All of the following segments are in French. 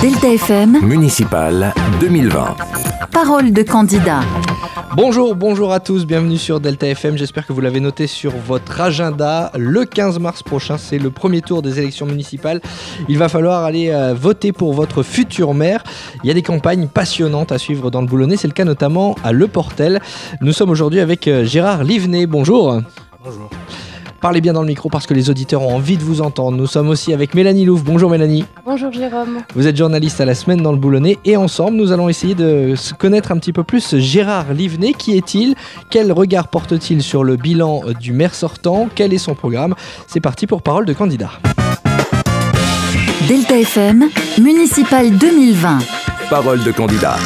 Delta FM, Municipal 2020. parole de candidat. Bonjour à tous, bienvenue sur Delta FM, j'espère que vous l'avez noté sur votre agenda. Le 15 mars prochain, c'est le premier tour des élections municipales. Il va falloir aller voter pour votre futur maire. Il y a des campagnes passionnantes à suivre dans le Boulonnais, c'est le cas notamment à Le Portel. Nous sommes aujourd'hui avec Gérard Livenet, bonjour. Bonjour. Parlez bien dans le micro parce que les auditeurs ont envie de vous entendre. Nous sommes aussi avec Mélanie Louvre, bonjour Mélanie. Bonjour Jérôme. Vous êtes journaliste à la semaine dans le Boulonnais et ensemble nous allons essayer de se connaître un petit peu plus Gérard Livenet. Qui est-il ? Quel regard porte-t-il sur le bilan du maire sortant ? Quel est son programme ? C'est parti pour Parole de candidat. Delta FM, Municipal 2020. Parole de candidat.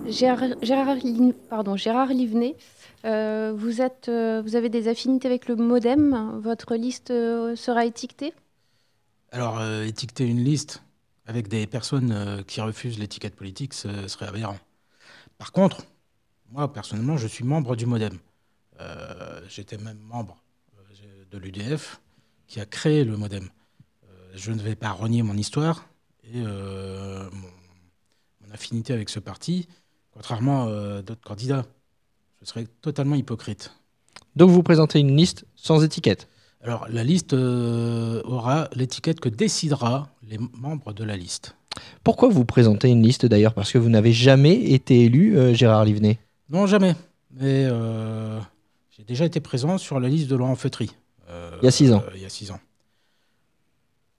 Gérard Livenet, vous avez des affinités avec le MoDem. Votre liste sera étiquetée ? Alors, étiqueter une liste avec des personnes qui refusent l'étiquette politique, ce serait aberrant. Par contre, moi, personnellement, je suis membre du MoDem. J'étais même membre de l'UDF qui a créé le MoDem. Je ne vais pas renier mon histoire et mon affinité avec ce parti, contrairement à d'autres candidats. Je serais totalement hypocrite. Donc vous présentez une liste sans étiquette ? Alors, la liste aura l'étiquette que décidera les membres de la liste. Pourquoi vous présentez une liste d'ailleurs ? Parce que vous n'avez jamais été élu, Gérard Livenet ? Non, jamais. Mais j'ai déjà été présent sur la liste de Laurent Feutry. Il y a 6 ans. Il y a 6 ans.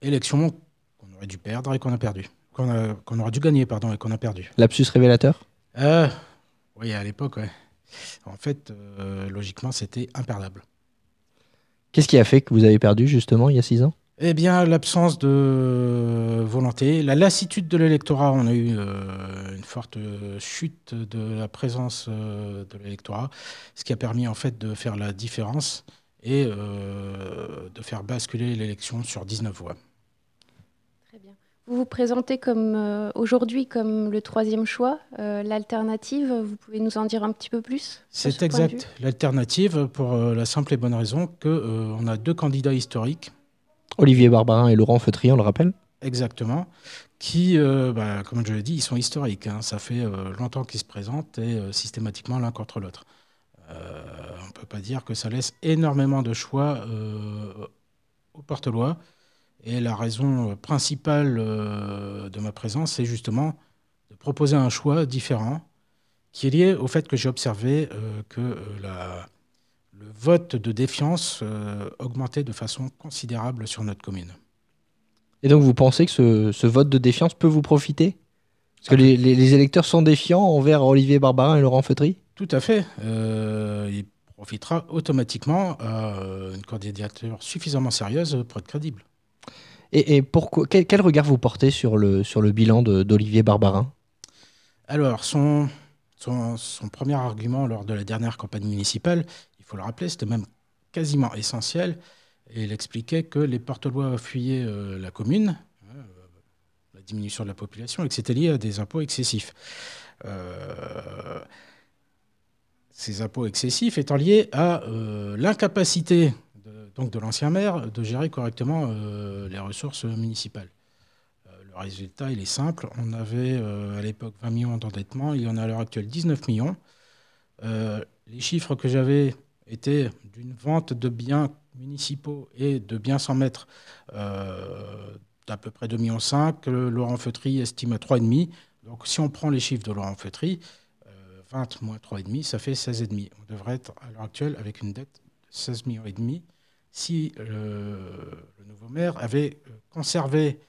Élection qu'on aurait dû perdre et qu'on a perdu. Qu'on aurait dû gagner, pardon, et qu'on a perdu. Lapsus révélateur ? Oui, à l'époque, ouais. En fait, logiquement, c'était imperdable. Qu'est-ce qui a fait que vous avez perdu justement il y a 6 ans ? Eh bien, l'absence de volonté, la lassitude de l'électorat. On a eu une forte chute de la présence de l'électorat, ce qui a permis en fait de faire la différence et de faire basculer l'élection sur 19 voix. Très bien. Vous vous présentez aujourd'hui comme le troisième choix, l'alternative. Vous pouvez nous en dire un petit peu plus ? C'est exact. L'alternative, pour la simple et bonne raison qu'on a 2 candidats historiques. Olivier Barbarin et Laurent Feutry, on le rappelle ? Exactement. Qui, comme je l'ai dit, ils sont historiques. Hein. Ça fait longtemps qu'ils se présentent et systématiquement l'un contre l'autre. On ne peut pas dire que ça laisse énormément de choix aux Portelois. Et la raison principale de ma présence, c'est justement de proposer un choix différent qui est lié au fait que j'ai observé que le vote de défiance augmentait de façon considérable sur notre commune. Et donc vous pensez que ce vote de défiance peut vous profiter ? Parce que les électeurs sont défiants envers Olivier Barbarin et Laurent Feutry ? Tout à fait. Il profitera automatiquement à une candidature suffisamment sérieuse pour être crédible. Et pourquoi, quel regard vous portez sur le bilan d'Olivier Barbarin ? Alors, son premier argument lors de la dernière campagne municipale, il faut le rappeler, c'était même quasiment essentiel. Et il expliquait que les Portelois fuyaient la commune, la diminution de la population, et que c'était lié à des impôts excessifs. Ces impôts excessifs étant liés à l'incapacité de l'ancien maire de gérer correctement les ressources municipales. Le résultat, il est simple. On avait à l'époque 20 millions d'endettement. Il y en a à l'heure actuelle 19 millions. Les chiffres que j'avais étaient d'une vente de biens municipaux et de biens sans maître d'à peu près 2,5 millions. Laurent Feutry estime à 3,5. Donc si on prend les chiffres de Laurent Feutry, 20 moins 3,5, ça fait 16,5. On devrait être à l'heure actuelle avec une dette de 16,5 millions si le nouveau maire avait conservé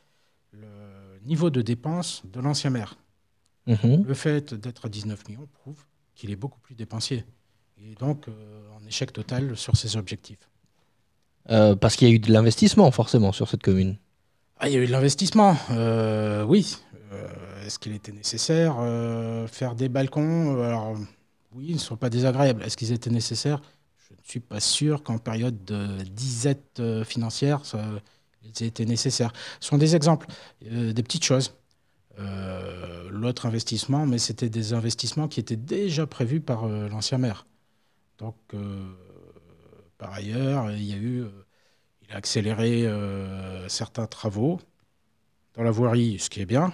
le niveau de dépenses de l'ancien maire. Le fait d'être à 19 millions prouve qu'il est beaucoup plus dépensier. Et donc en échec total sur ses objectifs. Parce qu'il y a eu de l'investissement forcément sur cette commune. Il y a eu de l'investissement, oui. Est-ce qu'il était nécessaire faire des balcons ? Alors, oui, ils ne sont pas désagréables. Est-ce qu'ils étaient nécessaires ? Je ne suis pas sûr qu'en période de disette financière, ils aient été nécessaires. Ce sont des exemples, des petites choses. L'autre investissement, mais c'était des investissements qui étaient déjà prévus par l'ancien maire. Donc, par ailleurs, il a accéléré certains travaux dans la voirie, ce qui est bien.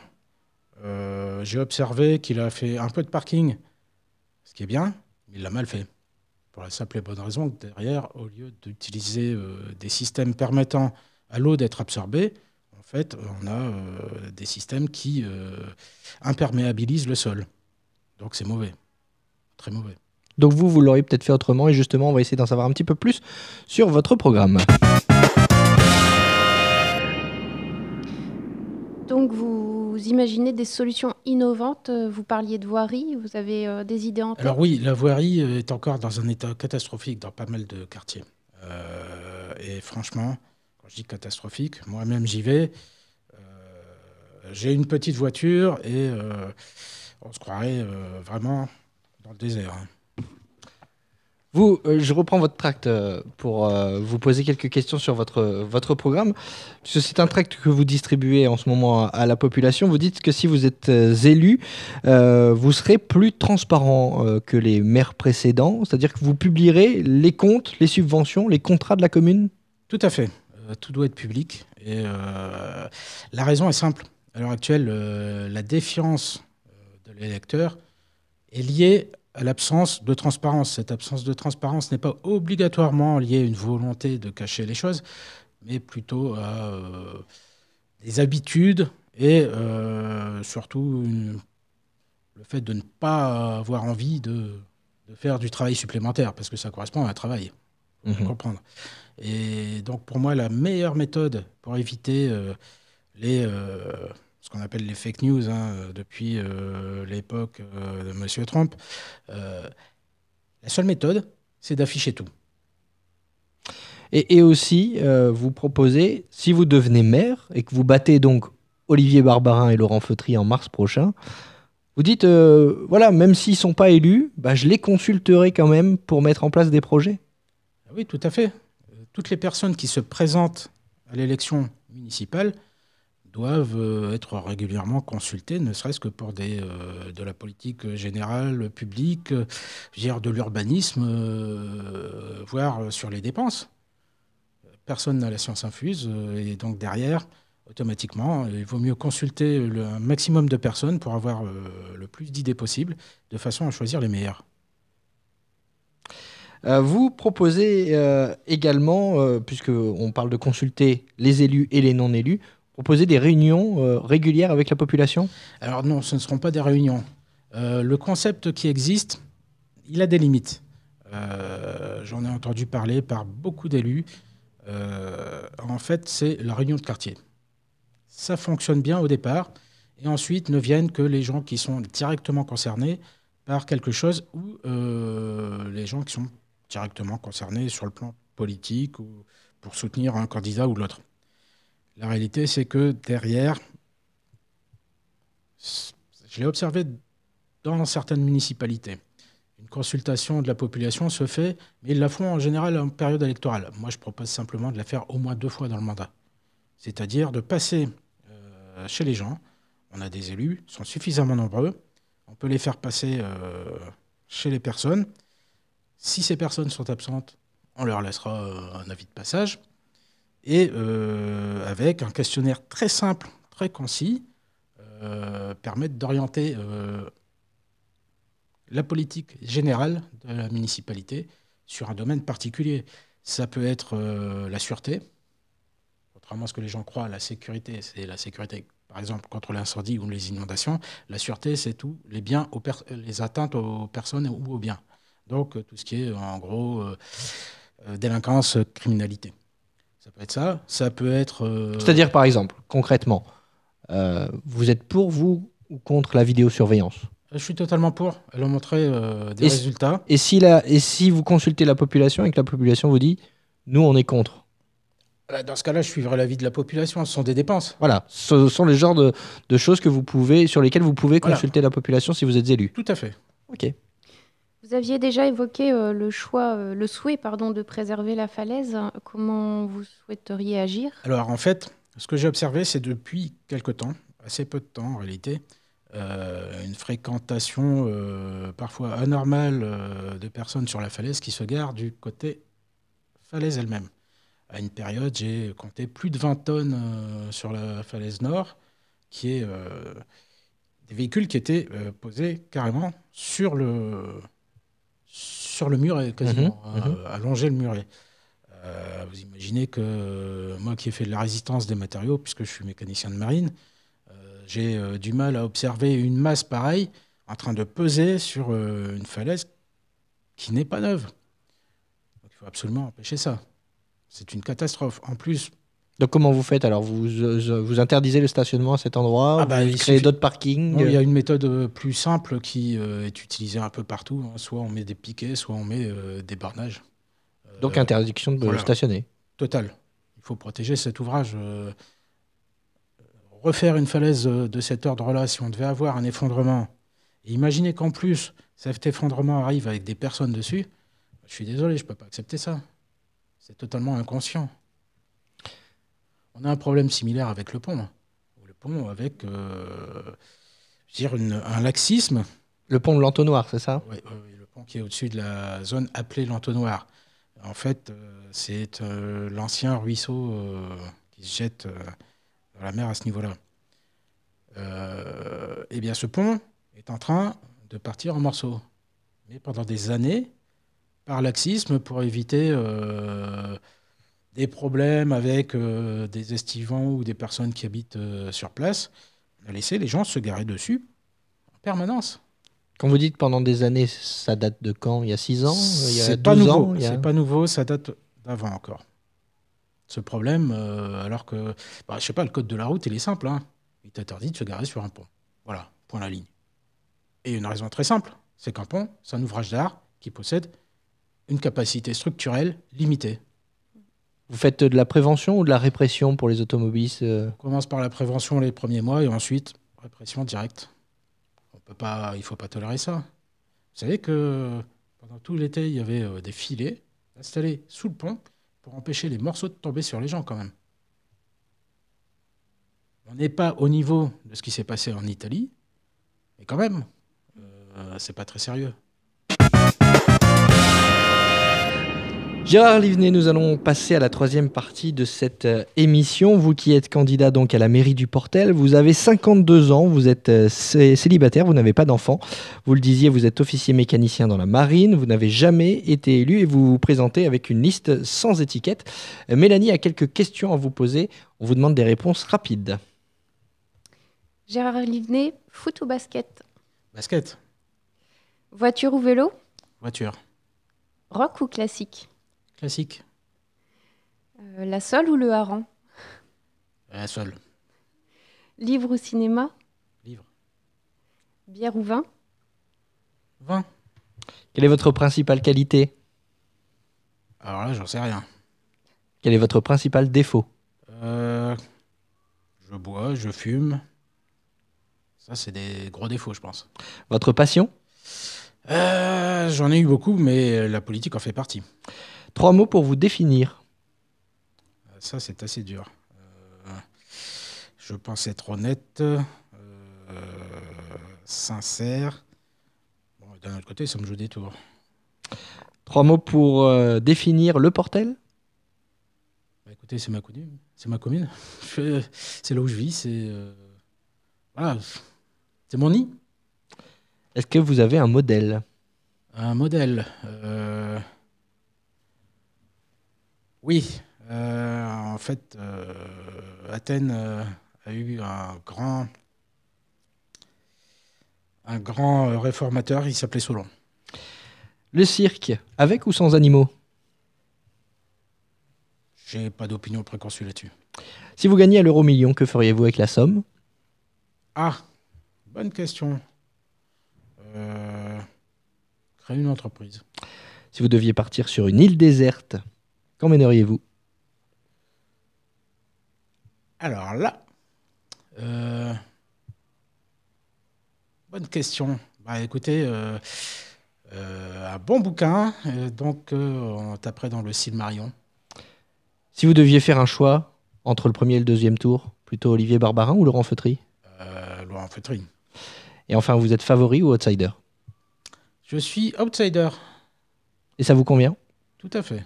J'ai observé qu'il a fait un peu de parking, ce qui est bien, mais il l'a mal fait. Pour la simple et bonne raison que derrière, au lieu d'utiliser des systèmes permettant à l'eau d'être absorbée, en fait, on a des systèmes qui imperméabilisent le sol. Donc c'est mauvais, très mauvais. Donc vous l'auriez peut-être fait autrement et justement, on va essayer d'en savoir un petit peu plus sur votre programme. Donc vous imaginez des solutions innovantes. Vous parliez de voirie, vous avez des idées en tête? Alors oui, la voirie est encore dans un état catastrophique dans pas mal de quartiers. Et franchement, quand je dis catastrophique, moi-même j'y vais. J'ai une petite voiture et on se croirait vraiment dans le désert. Je reprends votre tract pour vous poser quelques questions sur votre programme. Puisque c'est un tract que vous distribuez en ce moment à la population. Vous dites que si vous êtes élu, vous serez plus transparent que les maires précédents. C'est-à-dire que vous publierez les comptes, les subventions, les contrats de la commune? Tout à fait. Tout doit être public. Et la raison est simple. À l'heure actuelle, la défiance de l'électeur est liée à l'absence de transparence. Cette absence de transparence n'est pas obligatoirement liée à une volonté de cacher les choses, mais plutôt à des habitudes et surtout le fait de ne pas avoir envie de faire du travail supplémentaire, parce que ça correspond à un travail, il faut comprendre. Et donc pour moi, la meilleure méthode pour éviter ce qu'on appelle les fake news depuis l'époque de M. Trump, la seule méthode, c'est d'afficher tout. Et aussi, vous proposez, si vous devenez maire et que vous battez donc Olivier Barbarin et Laurent Feutry en mars prochain, vous dites, voilà, même s'ils ne sont pas élus, je les consulterai quand même pour mettre en place des projets. Oui, tout à fait. Toutes les personnes qui se présentent à l'élection municipale doivent être régulièrement consultées, ne serait-ce que pour de la politique générale, publique, de l'urbanisme, voire sur les dépenses. Personne n'a la science infuse, et donc derrière, automatiquement, il vaut mieux consulter un maximum de personnes pour avoir le plus d'idées possibles, de façon à choisir les meilleures. Vous proposez également, puisqu'on parle de consulter les élus et les non-élus, proposer des réunions régulières avec la population? Alors non, ce ne seront pas des réunions. Le concept qui existe, il a des limites. J'en ai entendu parler par beaucoup d'élus. En fait, c'est la réunion de quartier. Ça fonctionne bien au départ, et ensuite ne viennent que les gens qui sont directement concernés par quelque chose, ou les gens qui sont directement concernés sur le plan politique ou pour soutenir un candidat ou l'autre. La réalité, c'est que derrière, je l'ai observé dans certaines municipalités, une consultation de la population se fait, mais ils la font en général en période électorale. Moi, je propose simplement de la faire au moins 2 fois dans le mandat. C'est-à-dire de passer chez les gens. On a des élus, ils sont suffisamment nombreux. On peut les faire passer chez les personnes. Si ces personnes sont absentes, on leur laissera un avis de passage. Et avec un questionnaire très simple, très concis, permettre d'orienter la politique générale de la municipalité sur un domaine particulier. Ça peut être la sûreté. Contrairement à ce que les gens croient, la sécurité, c'est la sécurité, par exemple, contre l'incendie ou les inondations. La sûreté, c'est tout, les biens, les atteintes aux personnes ou aux biens. Donc, tout ce qui est, en gros, délinquance, criminalité. Ça peut être ça. Ça peut être... C'est-à-dire, par exemple, concrètement, vous êtes pour, vous, ou contre la vidéosurveillance? Je suis totalement pour. Elle a montré des résultats. Et si vous consultez la population et que la population vous dit « nous, on est contre » ? Dans ce cas-là, je suivrai l'avis de la population. Ce sont des dépenses. Voilà, ce sont les genres de choses sur lesquelles vous pouvez consulter la population si vous êtes élu. Tout à fait. Ok. Vous aviez déjà évoqué le souhait de préserver la falaise. Comment vous souhaiteriez agir? Alors, en fait, ce que j'ai observé, c'est depuis quelque temps, assez peu de temps en réalité, une fréquentation parfois anormale de personnes sur la falaise qui se garent du côté falaise elle-même. À une période, j'ai compté plus de 20 tonnes sur la falaise nord qui est des véhicules qui étaient posés carrément sur le muret, quasiment, à longer le muret. Vous imaginez que moi qui ai fait de la résistance des matériaux, puisque je suis mécanicien de marine, j'ai du mal à observer une masse pareille en train de peser sur une falaise qui n'est pas neuve. Donc, il faut absolument empêcher ça. C'est une catastrophe. En plus... Donc comment vous faites alors vous interdisez le stationnement à cet endroit, vous créez d'autres parkings? Non, il y a une méthode plus simple qui est utilisée un peu partout. Hein. Soit on met des piquets, soit on met des bornages. Donc interdiction de stationner. Total. Il faut protéger cet ouvrage. Refaire une falaise de cet ordre-là, si on devait avoir un effondrement, et imaginez qu'en plus cet effondrement arrive avec des personnes dessus, je suis désolé, je ne peux pas accepter ça. C'est totalement inconscient. On a un problème similaire avec le pont. Le pont avec un laxisme. Le pont de l'Entonnoir, c'est ça? Oui, le pont qui est au-dessus de la zone appelée l'Entonnoir. En fait, c'est l'ancien ruisseau qui se jette dans la mer à ce niveau-là. Eh bien, ce pont est en train de partir en morceaux. Mais pendant des années, par laxisme, pour éviter des problèmes avec des estivants ou des personnes qui habitent sur place, on a laissé les gens se garer dessus en permanence. Quand vous dites pendant des années, ça date de quand? Il y a 6 ans? Il y a 12 pas nouveau. ans C'est pas nouveau, ça date d'avant encore. Ce problème, alors que, je sais pas, le code de la route, il est simple. Hein. Il t'interdit de se garer sur un pont. Voilà, point la ligne. Et une raison très simple, c'est qu'un pont, c'est un ouvrage d'art qui possède une capacité structurelle limitée. Vous faites de la prévention ou de la répression pour les automobilistes? On commence par la prévention les premiers mois et ensuite, répression directe. Il ne faut pas tolérer ça. Vous savez que pendant tout l'été, il y avait des filets installés sous le pont pour empêcher les morceaux de tomber sur les gens quand même. On n'est pas au niveau de ce qui s'est passé en Italie, mais quand même, c'est pas très sérieux. Gérard Livnet, nous allons passer à la 3e partie de cette émission. Vous qui êtes candidat donc à la mairie du Portel, vous avez 52 ans, vous êtes célibataire, vous n'avez pas d'enfant. Vous le disiez, vous êtes officier mécanicien dans la marine, vous n'avez jamais été élu et vous vous présentez avec une liste sans étiquette. Mélanie a quelques questions à vous poser. On vous demande des réponses rapides. Gérard Livnet, foot ou basket? Basket. Voiture ou vélo? Voiture. Rock ou classique? Classique. La Sole ou le Hareng? La Sole. Livre ou cinéma? Livre. Bière ou vin? Vin. Quelle est votre principale qualité? Alors là, j'en sais rien. Quel est votre principal défaut? Je bois, je fume. Ça, c'est des gros défauts, je pense. Votre passion? J'en ai eu beaucoup, mais la politique en fait partie. 3 mots pour vous définir. Ça, c'est assez dur. Je pense être honnête, sincère. Bon, d'un autre côté, ça me joue des tours. 3 mots pour définir le Portel? Écoutez, c'est ma commune. C'est ma commune. C'est là où je vis. C'est voilà, c'est mon nid. Est-ce que vous avez un modèle? Un modèle. Oui. En fait, Athènes a eu un grand réformateur. Il s'appelait Solon. Le cirque, avec ou sans animaux? J'ai pas d'opinion préconçue là-dessus. Si vous gagnez à l'euro-million, que feriez-vous avec la somme? Ah, bonne question. Créer une entreprise. Si vous deviez partir sur une île déserte, qu'emmèneriez-vous? Alors là, bonne question. Écoutez, un bon bouquin, donc on taperait dans le Silmarillion. Si vous deviez faire un choix entre le premier et le deuxième tour, plutôt Olivier Barbarin ou Laurent Feutry? Laurent Feutry. Et enfin, vous êtes favori ou outsider? Je suis outsider. Et ça vous convient? Tout à fait.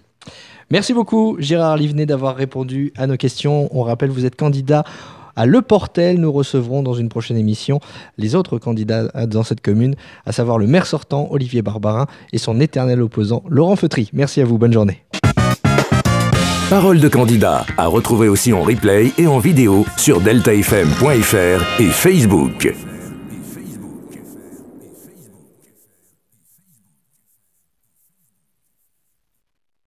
Merci beaucoup Gérard Livnet d'avoir répondu à nos questions. On rappelle, vous êtes candidat à Le Portel. Nous recevrons dans une prochaine émission les autres candidats dans cette commune, à savoir le maire sortant, Olivier Barbarin, et son éternel opposant, Laurent Feutry. Merci à vous, bonne journée. Parole de candidat à retrouver aussi en replay et en vidéo sur deltafm.fr et Facebook.